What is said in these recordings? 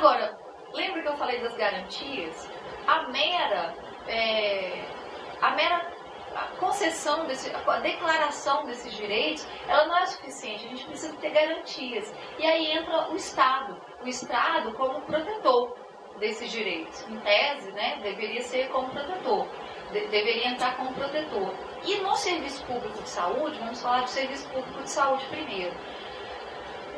Agora, lembra que eu falei das garantias? A mera concessão, a declaração desses direitos, ela não é suficiente, a gente precisa ter garantias. E aí entra o Estado como protetor desses direitos. Em tese, né, deveria ser como protetor, deveria entrar como protetor. E no serviço público de saúde, vamos falar do serviço público de saúde primeiro.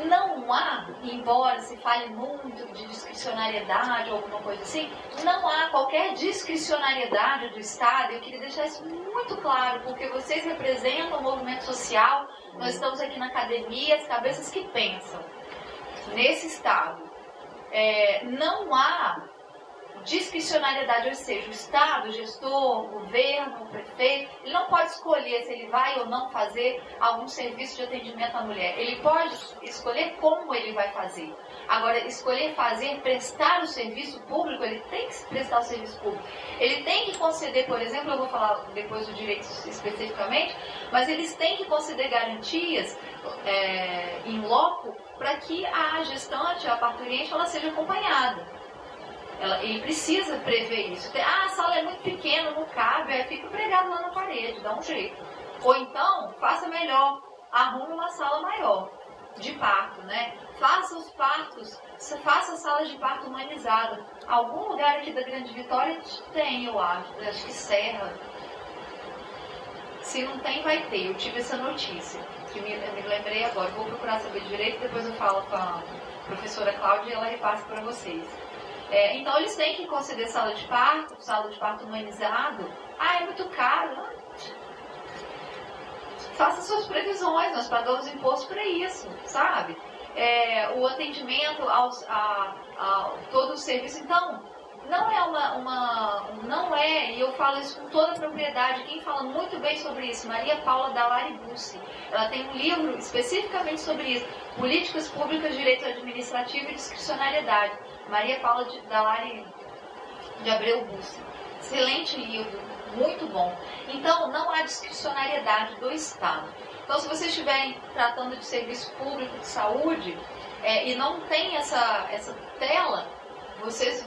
Não há, embora se fale muito de discricionariedade ou alguma coisa assim, não há qualquer discricionariedade do Estado. Eu queria deixar isso muito claro, porque vocês representam o movimento social, nós estamos aqui na academia, as cabeças que pensam. Nesse Estado, não há discricionariedade, ou seja, o Estado, o gestor, o governo, o prefeito, ele não pode escolher se ele vai ou não fazer algum serviço de atendimento à mulher. Ele pode escolher como ele vai fazer. Agora, escolher fazer, prestar o serviço público, ele tem que prestar o serviço público. Ele tem que conceder, por exemplo, eu vou falar depois do direito especificamente, mas eles têm que conceder garantias em loco para que a gestante, a parturiente, ela seja acompanhada. Ele precisa prever isso. A sala é muito pequena, não cabe, fica pregado lá na parede, dá um jeito. Ou então, faça melhor, arrume uma sala maior de parto, né? Faça os partos, faça salas de parto humanizada. Algum lugar aqui da Grande Vitória tem, eu acho que Serra. Se não tem, vai ter. Eu tive essa notícia, que me lembrei agora. Vou procurar saber direito, depois eu falo com a professora Cláudia e ela repassa para vocês. Então, eles têm que conceder sala de parto humanizado. É muito caro. Não? Faça suas previsões, nós pagamos imposto para isso, sabe? O atendimento a todo o serviço. Então, não é, e eu falo isso com toda a propriedade, quem fala muito bem sobre isso, Maria Paula Dallari Bussi. Ela tem um livro especificamente sobre isso, Políticas Públicas, Direito Administrativo e Discricionariedade. Maria Paula Dallari de Abreu Bussi. Excelente livro, muito bom. Então, não há discricionariedade do Estado. Então, se vocês estiverem tratando de serviço público de saúde e não tem essa tela, vocês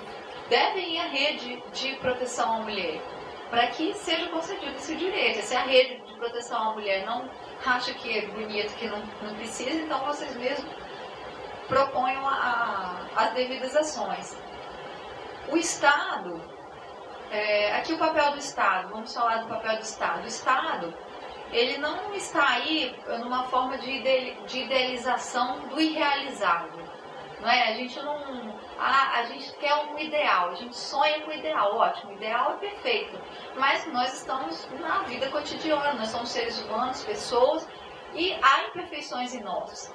devem ir à rede de proteção à mulher, para que seja concedido esse direito. Se a rede de proteção à mulher não acha que é bonito, que não precisa, então vocês mesmos proponham as devidas ações. O Estado, aqui o papel do Estado, vamos falar do papel do Estado. O Estado, ele não está aí numa forma de idealização do irrealizável. Não é? A gente quer um ideal, a gente sonha com o ideal, ótimo, o ideal é perfeito, mas nós estamos na vida cotidiana, nós somos seres humanos, pessoas, e há imperfeições em nós.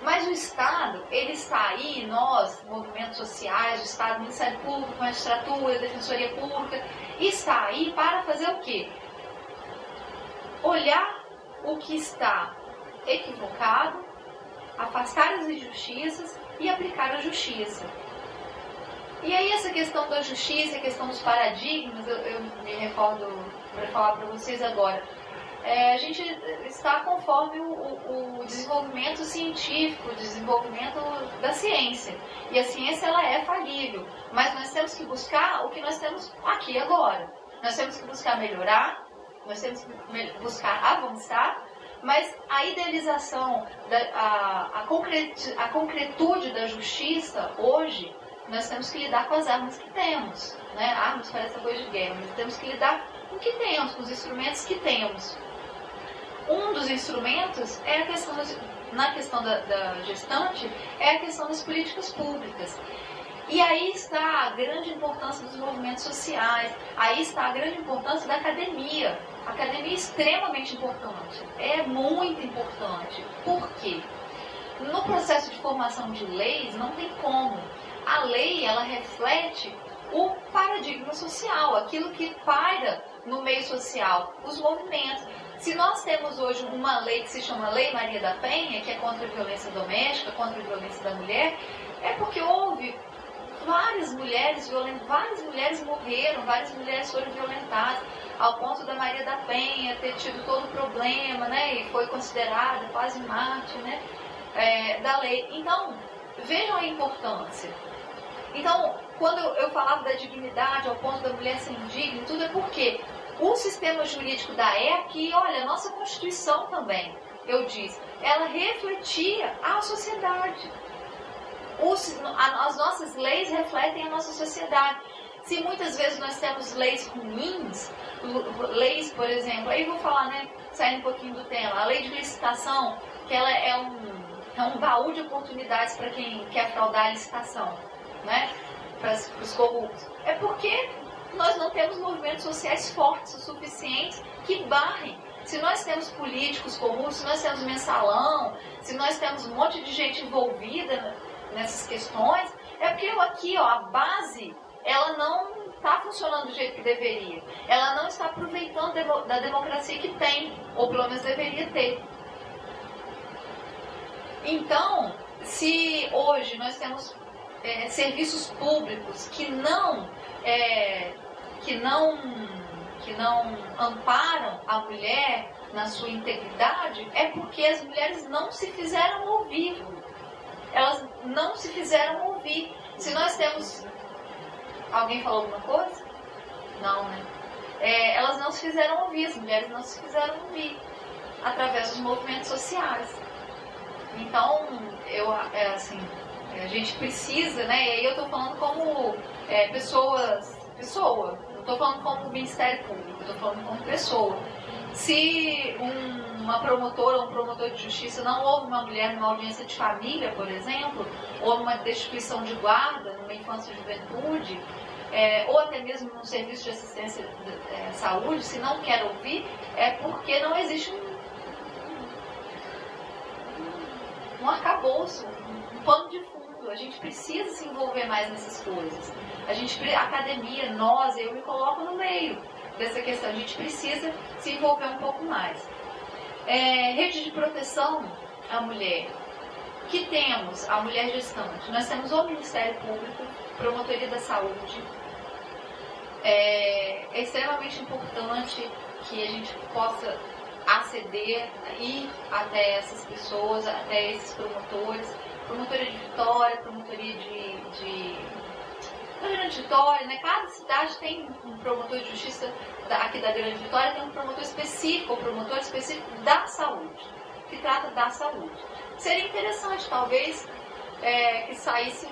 Mas o Estado, ele está aí, nós, movimentos sociais, o Estado, Ministério Público, Magistratura, Defensoria Pública, está aí para fazer o quê? Olhar o que está equivocado, afastar as injustiças e aplicar a justiça. E aí essa questão da justiça, a questão dos paradigmas, eu me recordo para falar para vocês agora, a gente está conforme o desenvolvimento científico, o desenvolvimento da ciência. E a ciência, ela é falível, mas nós temos que buscar o que nós temos aqui agora. Nós temos que buscar melhorar, nós temos que buscar avançar, mas a idealização, a concretude da justiça, hoje, nós temos que lidar com as armas que temos. Né? Armas parece coisa de guerra, mas temos que lidar com o que temos, com os instrumentos que temos. Um dos instrumentos é na questão da gestante, é a questão das políticas públicas. E aí está a grande importância dos movimentos sociais, aí está a grande importância da academia. A academia é extremamente importante, é muito importante. Por quê? No processo de formação de leis, não tem como. A lei, ela reflete o paradigma social, aquilo que paira no meio social, os movimentos. Se nós temos hoje uma lei que se chama Lei Maria da Penha, que é contra a violência doméstica, contra a violência da mulher, é porque houve várias mulheres morreram, várias mulheres foram violentadas, ao ponto da Maria da Penha ter tido todo o problema, né, e foi considerada quase mártir, né, da lei. Então, vejam a importância. Então, quando eu falava da dignidade ao ponto da mulher ser indigna, tudo é porque o sistema jurídico da época, e olha, a nossa Constituição também, eu disse, ela refletia a sociedade. As nossas leis refletem a nossa sociedade. Se muitas vezes nós temos leis ruins, leis, por exemplo, aí vou falar, né, saindo um pouquinho do tema, a lei de licitação, que ela é um baú de oportunidades para quem quer fraudar a licitação, né, para os corruptos. É porque nós não temos movimentos sociais fortes o suficientes que barrem. Se nós temos políticos corruptos, se nós temos mensalão, se nós temos um monte de gente envolvida nessas questões, é porque aqui, ó, a base, ela não está funcionando do jeito que deveria. Ela não está aproveitando da democracia que tem, ou pelo menos deveria ter. Então, se hoje nós temos serviços públicos que não amparam a mulher na sua integridade, é porque as mulheres não se fizeram ouvir. Elas não se fizeram ouvir. Se nós temos... Alguém falou alguma coisa? Não, né? Elas não se fizeram ouvir, as mulheres não se fizeram ouvir através dos movimentos sociais. Então, a gente precisa, né? E aí eu estou falando como pessoa, não estou falando como Ministério Público, estou falando como pessoa. Se uma promotora ou um promotor de justiça não ouve uma mulher numa audiência de família, por exemplo, ou numa destituição de guarda, numa infância e juventude, ou até mesmo num serviço de assistência à saúde, se não quer ouvir, é porque não existe um arcabouço, um pano de fundo. A gente precisa se envolver mais nessas coisas. A academia, eu me coloco no meio dessa questão. A gente precisa se envolver um pouco mais. Rede de proteção à mulher. Que temos a mulher gestante. Nós temos o Ministério Público, Promotoria da Saúde. É extremamente importante que a gente possa aceder, ir até essas pessoas, até esses promotores. Promotoria de Vitória, promotoria da Grande Vitória, né? Cada cidade tem um promotor de justiça. Aqui da Grande Vitória tem um promotor específico, ou promotor específico da saúde, que trata da saúde. Seria interessante, talvez, que saísse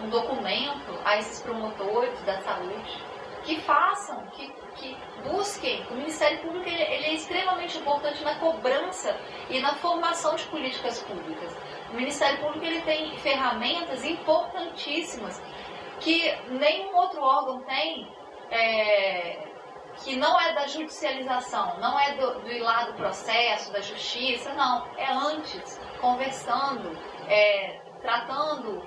um documento a esses promotores da saúde, que façam, que busquem. O Ministério Público ele é extremamente importante na cobrança e na formação de políticas públicas. O Ministério Público ele tem ferramentas importantíssimas que nenhum outro órgão tem, que não é da judicialização, não é do ir lá do processo, da justiça, não. É antes, conversando, tratando.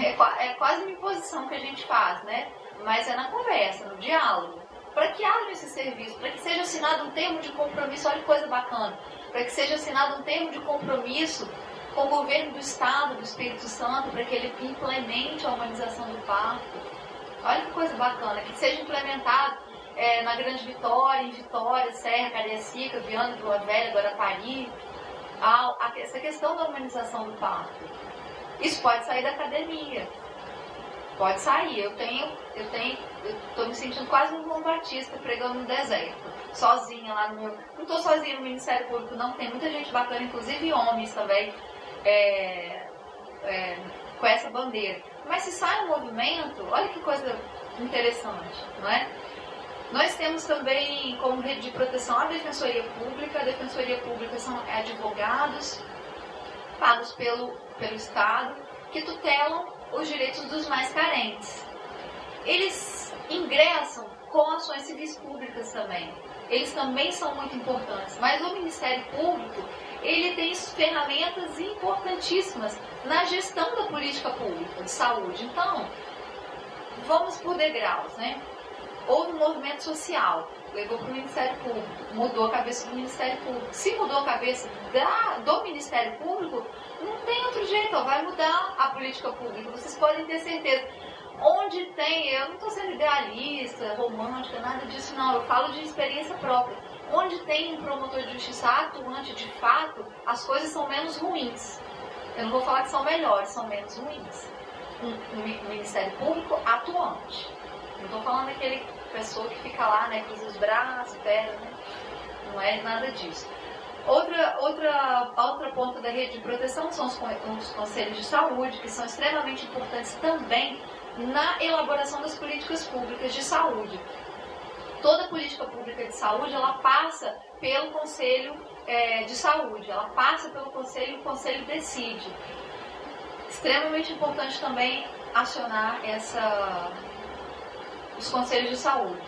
É quase uma imposição que a gente faz, né? Mas é na conversa, no diálogo. Para que haja esse serviço, para que seja assinado um termo de compromisso, olha que coisa bacana, para que seja assinado um termo de compromisso com o governo do Estado, do Espírito Santo, para que ele implemente a humanização do parto. Olha que coisa bacana, que seja implementado na Grande Vitória, em Vitória, Serra, Cariacica, Viana, Vila Velha, Guarapari, essa questão da humanização do parto. Isso pode sair da academia. Pode sair. Eu estou me sentindo quase um João Batista pregando no deserto. Sozinha lá no meu... Não estou sozinha no Ministério Público, não. Tem muita gente bacana, inclusive homens também, com essa bandeira. Mas se sai um movimento, olha que coisa interessante, não é? Nós temos também como rede de proteção a Defensoria Pública. A Defensoria Pública são advogados pagos pelo Estado que tutelam os direitos dos mais carentes. Eles ingressam com ações civis públicas também. Eles também são muito importantes. Mas o Ministério Público, ele tem ferramentas importantíssimas na gestão da política pública de saúde. Então, vamos por degraus, né? Houve um movimento social, levou para o Ministério Público, mudou a cabeça do Ministério Público. Se mudou a cabeça do Ministério Público, não tem outro jeito, vai mudar a política pública. Vocês podem ter certeza. Onde tem, eu não estou sendo idealista, romântica, nada disso não, eu falo de experiência própria. Onde tem um promotor de justiça atuante de fato, as coisas são menos ruins. Eu não vou falar que são melhores, são menos ruins. um Ministério Público atuante. Não estou falando daquele pessoa que fica lá, né, cruza os braços, espera, né? Não é nada disso. Outra ponta da rede de proteção são os conselhos de saúde, que são extremamente importantes também na elaboração das políticas públicas de saúde. Toda política pública de saúde, ela passa pelo Conselho de Saúde, ela passa pelo Conselho e o Conselho decide. Extremamente importante também acionar os Conselhos de Saúde.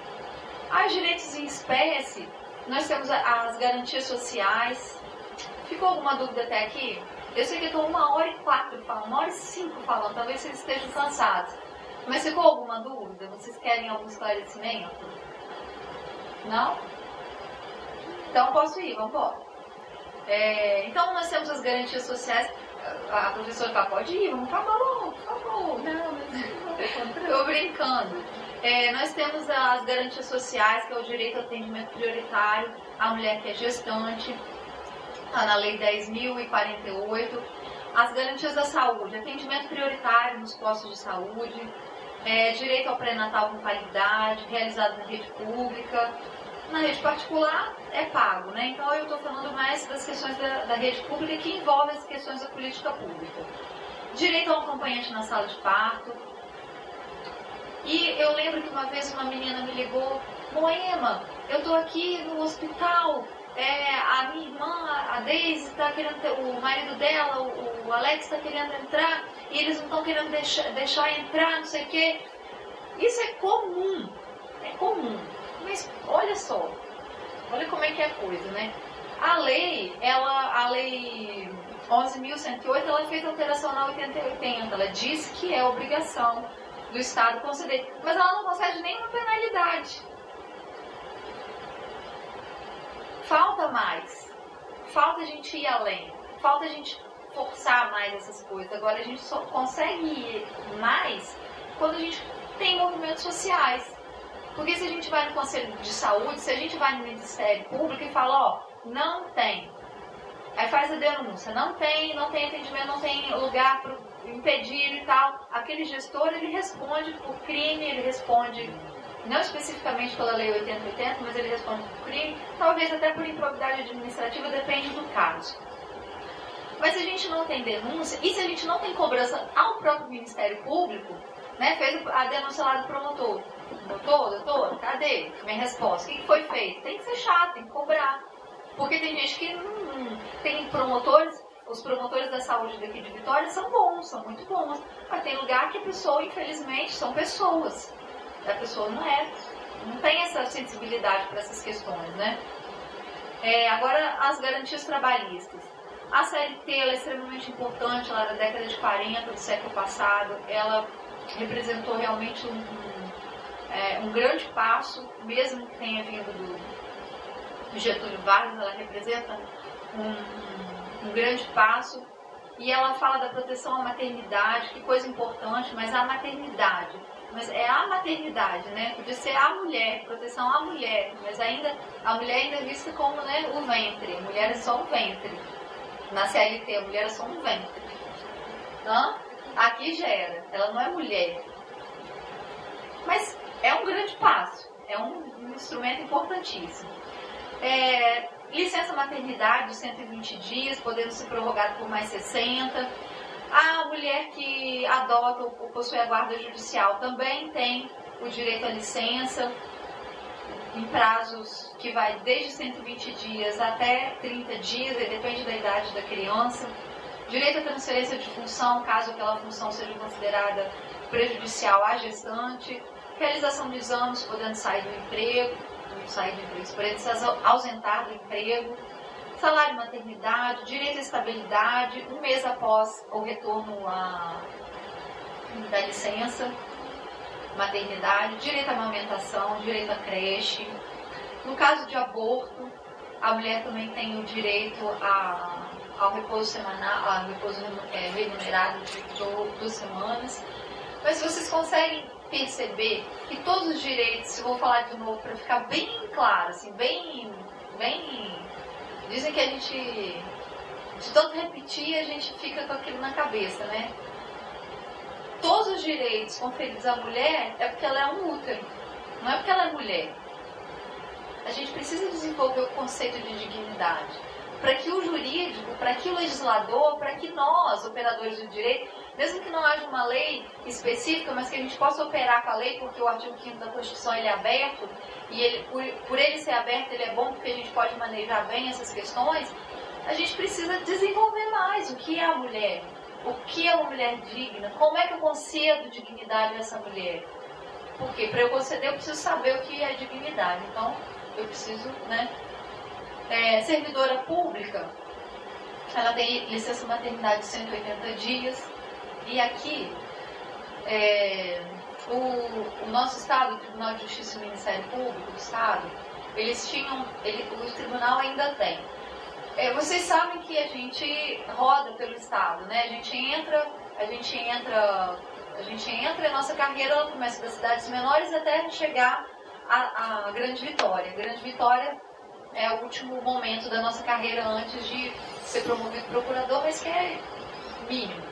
Os direitos em espécie, nós temos as garantias sociais. Ficou alguma dúvida até aqui? Eu sei que eu estou 1h04 falando, 1h05 falando, talvez vocês estejam cansados. Mas ficou alguma dúvida? Vocês querem algum esclarecimento? Não? Então posso ir, vamos embora. Então nós temos as garantias sociais. A professora fala, pode ir, vamos acabar logo, por favor. Não, mas estou brincando. Nós temos as garantias sociais, que é o direito ao atendimento prioritário à mulher que é gestante, está na Lei 10.048. As garantias da saúde, atendimento prioritário nos postos de saúde, direito ao pré-natal com qualidade, realizado na rede pública. Na rede particular é pago, né? Então eu estou falando mais das questões da rede pública que envolvem as questões da política pública. Direito ao acompanhante na sala de parto. E eu lembro que uma vez uma menina me ligou, Moema, eu estou aqui no hospital, a minha irmã, a Deise, está querendo o marido dela, o Alex está querendo entrar, e eles não estão querendo deixar entrar, não sei o quê. Isso é comum. Mas olha só, olha como é que é a coisa, né? A lei 11.108, ela fez alteração na 8080, ela diz que é obrigação do Estado conceder, mas ela não concede nenhuma penalidade. Falta mais, falta a gente ir além, falta a gente forçar mais essas coisas. Agora a gente só consegue ir mais quando a gente tem movimentos sociais. Porque se a gente vai no Conselho de Saúde, se a gente vai no Ministério Público e fala, não tem, aí faz a denúncia, não tem atendimento, não tem lugar para impedir e tal, aquele gestor, ele responde por crime, ele responde, não especificamente pela Lei 8080, mas ele responde por crime, talvez até por improbidade administrativa, depende do caso. Mas se a gente não tem denúncia, e se a gente não tem cobrança ao próprio Ministério Público, né, fez a denúncia lá do promotor, doutor, cadê minha resposta? O que foi feito? Tem que ser chato, tem que cobrar. Porque tem gente que tem promotores, os promotores da saúde daqui de Vitória são bons, são muito bons. Mas tem lugar que a pessoa, infelizmente, são pessoas. A pessoa não tem essa sensibilidade para essas questões, né? Agora, as garantias trabalhistas. A CLT ela é extremamente importante, lá da década de 40 do século passado. Ela representou realmente um grande passo, mesmo que tenha vindo do Getúlio Vargas, ela representa um grande passo. E ela fala da proteção à maternidade, que coisa importante, mas a maternidade. Mas é a maternidade, né? Podia ser a mulher, proteção à mulher, mas a mulher ainda é vista como, né, o ventre. A mulher é só o ventre. Na CLT, a mulher é só um ventre. Aqui gera, ela não é mulher. Mas é um grande passo, é um instrumento importantíssimo. Licença maternidade de 120 dias, podendo ser prorrogado por mais 60. A mulher que adota ou possui a guarda judicial também tem o direito à licença, em prazos que vai desde 120 dias até 30 dias, depende da idade da criança. Direito à transferência de função, caso aquela função seja considerada prejudicial à gestante. Realização de exames, podendo sair do emprego, podendo se ausentar do emprego. Salário maternidade, direito à estabilidade, 1 mês após o retorno da licença maternidade, direito à amamentação, direito à creche. No caso de aborto, a mulher também tem o direito ao repouso semanal, ao repouso remunerado de 2 semanas. Mas vocês conseguem perceber que todos os direitos, se eu vou falar de novo para ficar bem claro, assim, bem... Dizem que a gente, de tanto repetir, a gente fica com aquilo na cabeça, né? todos os direitos conferidos à mulher é porque ela é um útero, não é porque ela é mulher. A gente precisa desenvolver o conceito de dignidade, para que o jurídico, para que o legislador, para que nós, operadores do direito, mesmo que não haja uma lei específica, mas que a gente possa operar com a lei, porque o artigo 5º da Constituição ele é aberto, e ele, por ele ser aberto, ele é bom porque a gente pode manejar bem essas questões. A gente precisa desenvolver mais o que é a mulher, o que é uma mulher digna, como é que eu concedo dignidade a essa mulher. Porque para eu conceder eu preciso saber o que é dignidade, então eu preciso, né? Servidora pública, ela tem licença maternidade de 180 dias, e aqui o nosso Estado, o Tribunal de Justiça e o Ministério Público do Estado, o tribunal ainda tem. Vocês sabem que a gente roda pelo Estado, né? A gente entra, a nossa carreira ela começa das cidades menores até chegar à Grande Vitória. A Grande Vitória é o último momento da nossa carreira antes de ser promovido procurador, mas que é mínimo.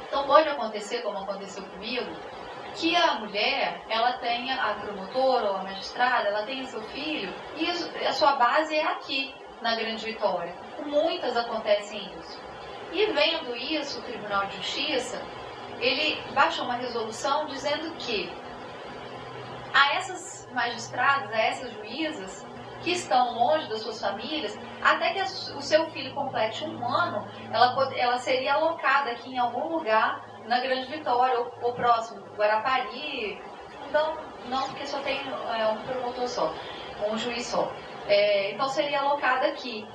Então pode acontecer, como aconteceu comigo, que a mulher, ela tenha, a promotora ou a magistrada, ela tenha seu filho e a sua base é aqui, na Grande Vitória. Com muitas acontecem isso. E vendo isso, o Tribunal de Justiça, ele baixou uma resolução dizendo que a essas magistradas, a essas juízas que estão longe das suas famílias, até que o seu filho complete 1 ano, ela seria alocada aqui em algum lugar na Grande Vitória, ou próximo, Guarapari, não porque só tem um promotor só, um juiz só. Então seria alocada aqui.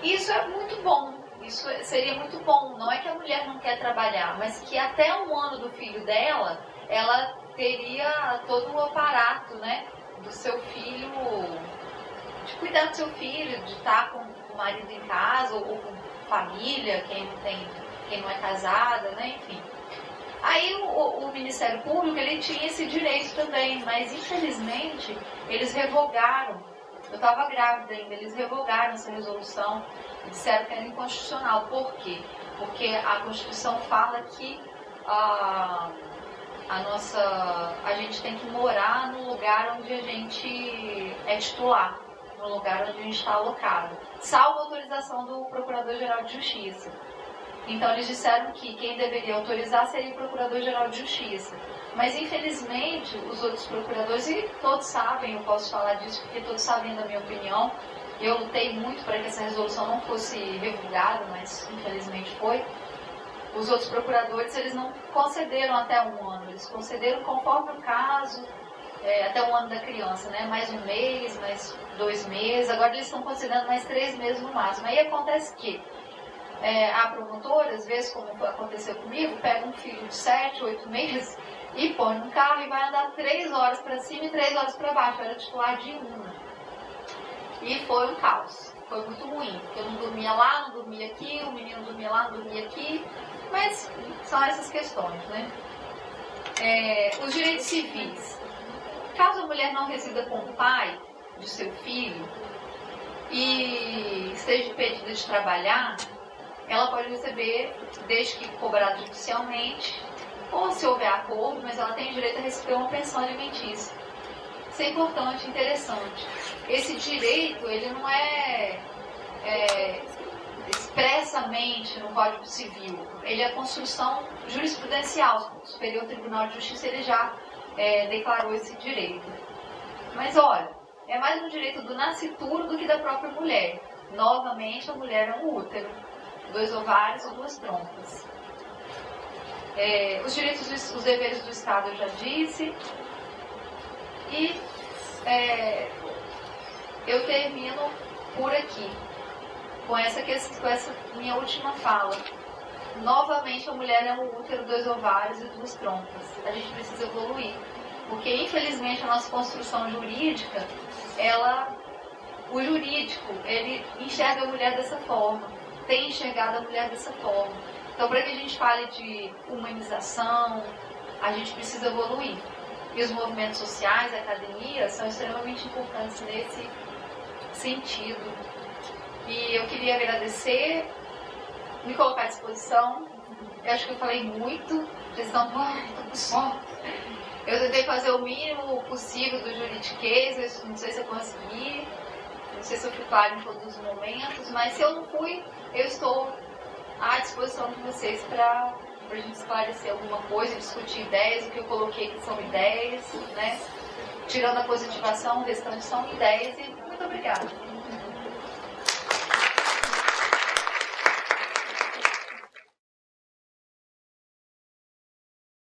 Isso é muito bom, isso seria muito bom. Não é que a mulher não quer trabalhar, mas que até 1 ano do filho dela, ela teria todo o aparato, né, do seu filho, de cuidar do seu filho, de estar com o marido em casa, ou com família, quem não é casada, né, enfim. Aí o Ministério Público, ele tinha esse direito também, mas infelizmente eles revogaram. Eu estava grávida ainda, eles revogaram essa resolução e disseram que era inconstitucional. Por quê? Porque a Constituição fala que a gente tem que morar no lugar onde a gente é titular, no lugar onde a gente está alocado, salvo autorização do Procurador-Geral de Justiça. Então eles disseram que quem deveria autorizar seria o Procurador-Geral de Justiça. Mas infelizmente os outros procuradores, e todos sabem, eu posso falar disso porque todos sabem da minha opinião, eu lutei muito para que essa resolução não fosse revogada, mas infelizmente foi. Os outros procuradores, eles não concederam até 1 ano, eles concederam conforme o caso, até 1 ano da criança, né? Mais 1 mês, mais 2 meses, agora eles estão concedendo mais 3 meses no máximo. Aí acontece que a promotora, às vezes, como aconteceu comigo, pega um filho de 7, 8 meses e põe no carro e vai andar 3 horas para cima e 3 horas para baixo, era titular de 1. E foi um caos, foi muito ruim, porque eu não dormia lá, não dormia aqui, o menino dormia lá, não dormia aqui, mas são essas questões, né? Os direitos civis. Caso a mulher não resida com o pai do seu filho e esteja impedida de trabalhar, ela pode receber, desde que cobrado judicialmente, ou se houver acordo, mas ela tem direito a receber uma pensão alimentícia. Isso é importante, interessante. Esse direito, ele não é expressamente no Código Civil, ele é construção jurisprudencial. O Superior Tribunal de Justiça ele já declarou esse direito. Mas olha, é mais um direito do nascituro do que da própria mulher. Novamente, a mulher é um útero, 2 ovários ou 2 trompas. Os direitos, os deveres do Estado eu já disse. E eu termino por aqui, com essa minha última fala. Novamente, a mulher é um útero, 2 ovários e 2 trompas. A gente precisa evoluir, porque infelizmente a nossa construção jurídica, o jurídico, ele enxerga a mulher dessa forma, tem enxergado a mulher dessa forma. Então, para que a gente fale de humanização, a gente precisa evoluir. E os movimentos sociais, a academia, são extremamente importantes nesse sentido. E eu queria agradecer, me colocar à disposição Eu acho que eu falei muito, vocês estão, tô com sono. Eu tentei fazer o mínimo possível do juridiquês, não sei se eu consegui, não sei se eu fui clara em todos os momentos, mas se eu não fui, eu estou à disposição de vocês para a gente esclarecer alguma coisa, discutir ideias, o que eu coloquei que são ideias, né? Tirando a positivação, o restante são ideias e muito obrigada.